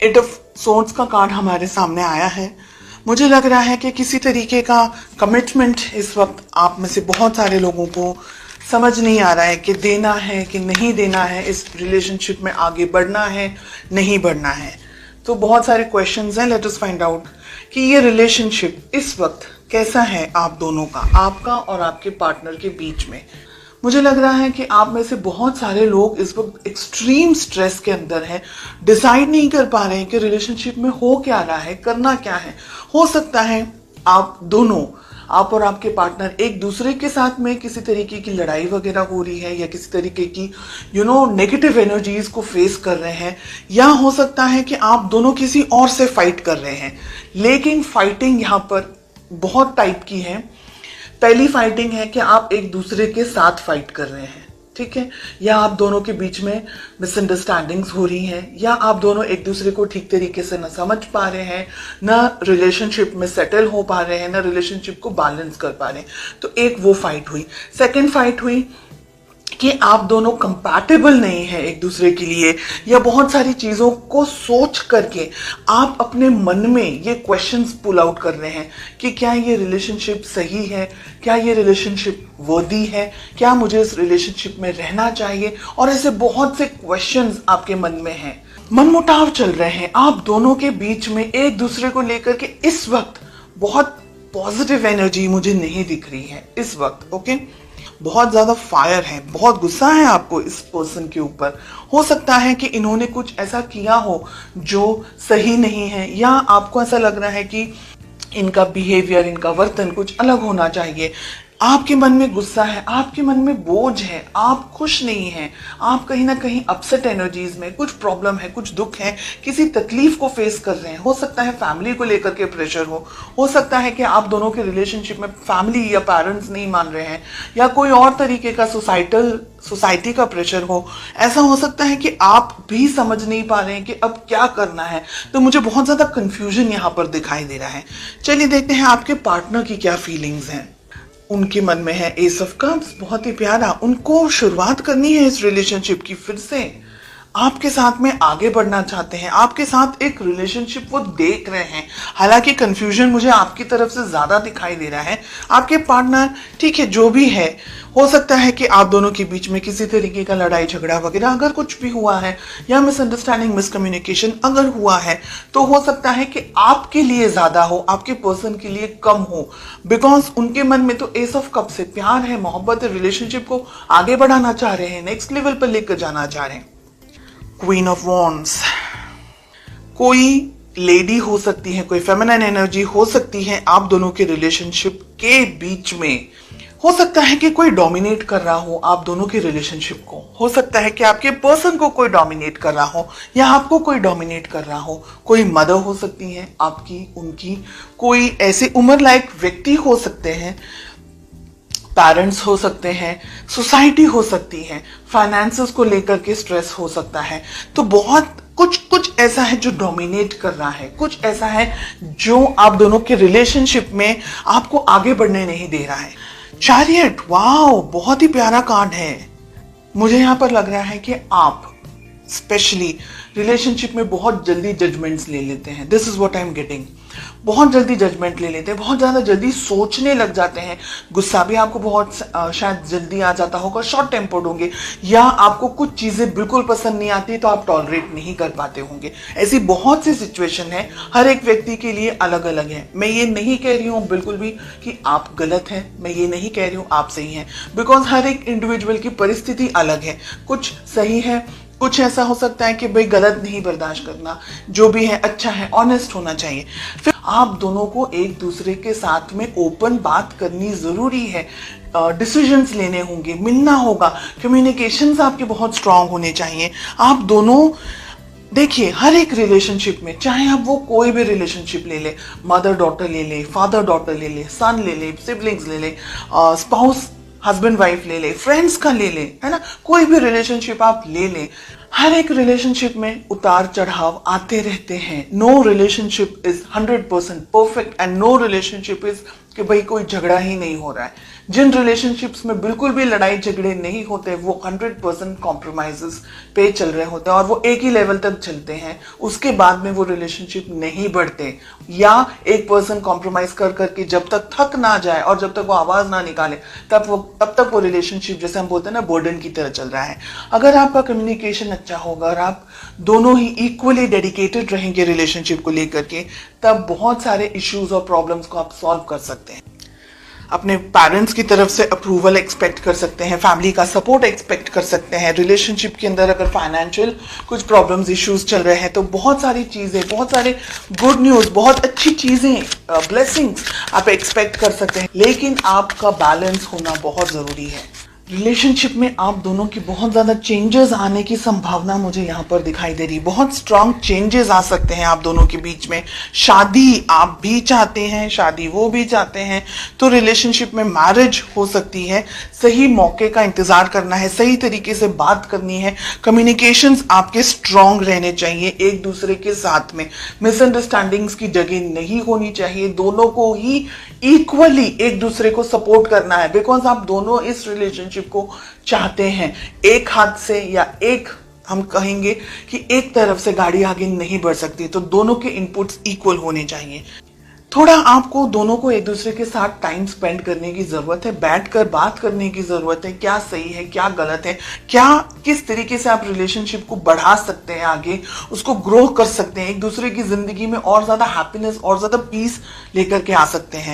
Eight of swords का card हमारे सामने आया है। मुझे लग रहा है कि किसी तरीके का कमिटमेंट इस वक्त आप में से बहुत सारे लोगों को समझ नहीं आ रहा है कि देना है कि नहीं देना है, इस रिलेशनशिप में आगे बढ़ना है नहीं बढ़ना है। तो बहुत सारे क्वेश्चंस हैं। लेट अस फाइंड आउट कि ये रिलेशनशिप इस वक्त कैसा है आप दोनों का, आपका और आपके पार्टनर के बीच में। मुझे लग रहा है कि आप में से बहुत सारे लोग इस वक्त एक्सट्रीम स्ट्रेस के अंदर हैं, डिसाइड नहीं कर पा रहे हैं कि रिलेशनशिप में हो क्या रहा है, करना क्या है। हो सकता है आप दोनों, आप और आपके पार्टनर एक दूसरे के साथ में किसी तरीके की लड़ाई वगैरह हो रही है या किसी तरीके की नेगेटिव एनर्जीज को फेस कर रहे हैं, या हो सकता है कि आप दोनों किसी और से फाइट कर रहे हैं। लेकिन फाइटिंग यहाँ पर बहुत टाइप की है। पहली फाइटिंग है कि आप एक दूसरे के साथ फाइट कर रहे हैं, ठीक है, या आप दोनों के बीच में मिसअंडरस्टैंडिंग्स हो रही हैं, या आप दोनों एक दूसरे को ठीक तरीके से न समझ पा रहे हैं, ना रिलेशनशिप में सेटल हो पा रहे हैं, ना रिलेशनशिप को बैलेंस कर पा रहे हैं। तो एक वो फाइट हुई। सेकंड फाइट हुई कि आप दोनों कंपैटिबल नहीं है एक दूसरे के लिए, या बहुत सारी चीजों को सोच करके आप अपने मन में ये क्वेश्चंस पुल आउट कर रहे हैं कि क्या ये रिलेशनशिप सही है, क्या ये रिलेशनशिप वर्दी है, क्या मुझे इस रिलेशनशिप में रहना चाहिए। और ऐसे बहुत से क्वेश्चंस आपके मन में हैं, मनमुटाव चल रहे हैं आप दोनों के बीच में एक दूसरे को लेकर के। इस वक्त बहुत पॉजिटिव एनर्जी मुझे नहीं दिख रही है इस वक्त। ओके, बहुत ज्यादा फायर है, बहुत गुस्सा है आपको इस पर्सन के ऊपर। हो सकता है कि इन्होंने कुछ ऐसा किया हो जो सही नहीं है, या आपको ऐसा लग रहा है कि इनका बिहेवियर, इनका वर्तन कुछ अलग होना चाहिए। आपके मन में गुस्सा है, आपके मन में बोझ है, आप खुश नहीं हैं, आप कहीं ना कहीं अपसेट एनर्जीज में, कुछ प्रॉब्लम है, कुछ दुख है, किसी तकलीफ को फेस कर रहे हैं। हो सकता है फैमिली को लेकर के प्रेशर हो सकता है कि आप दोनों के रिलेशनशिप में फैमिली या पेरेंट्स नहीं मान रहे हैं, या कोई और तरीके का सोसाइटी का प्रेशर हो। ऐसा हो सकता है कि आप भी समझ नहीं पा रहे हैं कि अब क्या करना है। तो मुझे बहुत ज्यादा कंफ्यूजन यहाँ पर दिखाई दे रहा है। चलिए देखते हैं आपके पार्टनर की क्या फीलिंग्स हैं। उनके मन में है एस ऑफ कप्स, बहुत ही प्यारा। उनको शुरुआत करनी है इस रिलेशनशिप की, फिर से आपके साथ में आगे बढ़ना चाहते हैं, आपके साथ एक रिलेशनशिप वो देख रहे हैं। हालांकि कंफ्यूजन मुझे आपकी तरफ से ज्यादा दिखाई दे रहा है। आपके पार्टनर, ठीक है, जो भी है, हो सकता है कि आप दोनों के बीच में किसी तरीके का लड़ाई झगड़ा वगैरह अगर कुछ भी हुआ है, या मिसअंडरस्टैंडिंग, मिसकम्युनिकेशन अगर हुआ है, तो हो सकता है कि आपके लिए ज्यादा हो, आपके पर्सन के लिए कम हो। बिकॉज उनके मन में तो एस ऑफ कप से प्यार है, मोहब्बत है, रिलेशनशिप को आगे बढ़ाना चाह रहे हैं, नेक्स्ट लेवल पर लेकर जाना चाह रहे हैं। क्वीन ऑफ वॉन्ड्स, कोई लेडी हो सकती है, कोई फेमिनिन एनर्जी हो सकती है आप दोनों के रिलेशनशिप के बीच में। हो सकता है कि कोई डोमिनेट कर रहा हो आप दोनों के रिलेशनशिप को, हो सकता है कि आपके पर्सन को कोई डोमिनेट कर रहा हो, या आपको कोई डोमिनेट कर रहा हो। कोई मदर हो सकती है आपकी, उनकी, कोई ऐसे उम्र लायक व्यक्ति हो सकते हैं, पेरेंट्स हो सकते हैं, सोसाइटी हो सकती है, फाइनेंसेस को लेकर के स्ट्रेस हो सकता है। तो बहुत कुछ ऐसा है जो डोमिनेट कर रहा है, कुछ ऐसा है जो आप दोनों के रिलेशनशिप में आपको आगे बढ़ने नहीं दे रहा है। चैरियट, वाओ, बहुत ही प्यारा कार्ड है। मुझे यहां पर लग रहा है कि आप स्पेशली रिलेशनशिप में बहुत जल्दी जजमेंट्स ले लेते हैं। This is what I am getting. बहुत जल्दी जजमेंट ले लेते हैं, बहुत ज्यादा जल्दी सोचने लग जाते हैं। गुस्सा भी आपको बहुत शायद जल्दी आ जाता होगा, शॉर्ट टेम्पर्ड होंगे, या आपको कुछ चीजें बिल्कुल पसंद नहीं आती तो आप टॉलरेट नहीं कर पाते होंगे। ऐसी बहुत सी सिचुएशन है, हर एक व्यक्ति के लिए अलग अलग है। मैं ये नहीं कह रही हूँ बिल्कुल भी कि आप गलत हैं, मैं ये नहीं कह रही हूँ आप सही हैं, बिकॉज हर एक इंडिविजुअल की परिस्थिति अलग है। कुछ सही है, कुछ ऐसा हो सकता है कि भाई गलत नहीं बर्दाश्त करना, जो भी है अच्छा है, ऑनेस्ट होना चाहिए। फिर आप दोनों को एक दूसरे के साथ में ओपन बात करनी जरूरी है, डिसीजंस लेने होंगे, मिलना होगा, कम्युनिकेशंस आपके बहुत स्ट्रांग होने चाहिए। आप दोनों देखिए, हर एक रिलेशनशिप में, चाहे आप वो कोई भी रिलेशनशिप ले ले, मदर डॉटर ले ले, फादर डॉटर ले ले, सन ले ले, सिबलिंग्स ले ले, स्पाउस हस्बैंड वाइफ ले ले, फ्रेंड्स का ले ले, है ना, कोई भी रिलेशनशिप आप ले ले, हर एक रिलेशनशिप में उतार चढ़ाव आते रहते हैं। No relationship is 100% perfect, and no relationship is कि भाई कोई झगड़ा ही नहीं हो रहा है। जिन रिलेशनशिप्स में बिल्कुल भी लड़ाई झगड़े नहीं होते वो 100% कॉम्प्रोमाइजेस पे चल रहे होते हैं और वो एक ही लेवल तक चलते हैं, उसके बाद में वो रिलेशनशिप नहीं बढ़ते, या एक पर्सन कॉम्प्रोमाइज कर करके जब तक थक ना जाए और जब तक वो आवाज ना निकाले तब तक वो रिलेशनशिप, जैसे हम बोलते हैं ना, बर्डन की तरह चल रहा है। अगर आपका कम्युनिकेशन अच्छा होगा और आप दोनों ही इक्वली डेडिकेटेड रहेंगे रिलेशनशिप को लेकर के, तब बहुत सारे इश्यूज और प्रॉब्लम्स को आप सॉल्व कर सकते हैं। अपने पेरेंट्स की तरफ से अप्रूवल एक्सपेक्ट कर सकते हैं, फैमिली का सपोर्ट एक्सपेक्ट कर सकते हैं। रिलेशनशिप के अंदर अगर फाइनेंशियल कुछ प्रॉब्लम्स इश्यूज चल रहे हैं तो बहुत सारी चीजें, बहुत सारे गुड न्यूज, बहुत अच्छी चीजें, ब्लेसिंग्स आप एक्सपेक्ट कर सकते हैं, लेकिन आपका बैलेंस होना बहुत जरूरी है। रिलेशनशिप में आप दोनों की बहुत ज्यादा चेंजेस आने की संभावना मुझे यहाँ पर दिखाई दे रही, बहुत स्ट्रांग चेंजेस आ सकते हैं आप दोनों के बीच में। शादी आप भी चाहते हैं, शादी वो भी चाहते हैं, तो रिलेशनशिप में मैरिज हो सकती है। सही मौके का इंतजार करना है, सही तरीके से बात करनी है, कम्युनिकेशंस आपके स्ट्रांग रहने चाहिए एक दूसरे के साथ में। मिसअंडरस्टैंडिंग्स की जगह नहीं होनी चाहिए, दोनों को ही इक्वली एक दूसरे को सपोर्ट करना है, बिकॉज आप दोनों इस रिलेशनशिप को चाहते हैं। एक हाथ से या एक, हम कहेंगे कि एक तरफ से गाड़ी आगे नहीं बढ़ सकती, तो दोनों के इनपुट्स इक्वल होने चाहिए। थोड़ा आपको दोनों को एक दूसरे के साथ टाइम स्पेंड करने की जरूरत है, बैठकर बात करने की जरूरत है, क्या सही है क्या गलत है, क्या किस तरीके से आप रिलेशनशिप को बढ़ा सकते हैं आगे, उसको ग्रो कर सकते हैं, एक दूसरे की जिंदगी में और ज्यादा हैप्पीनेस और ज्यादा पीस लेकर के आ सकते हैं।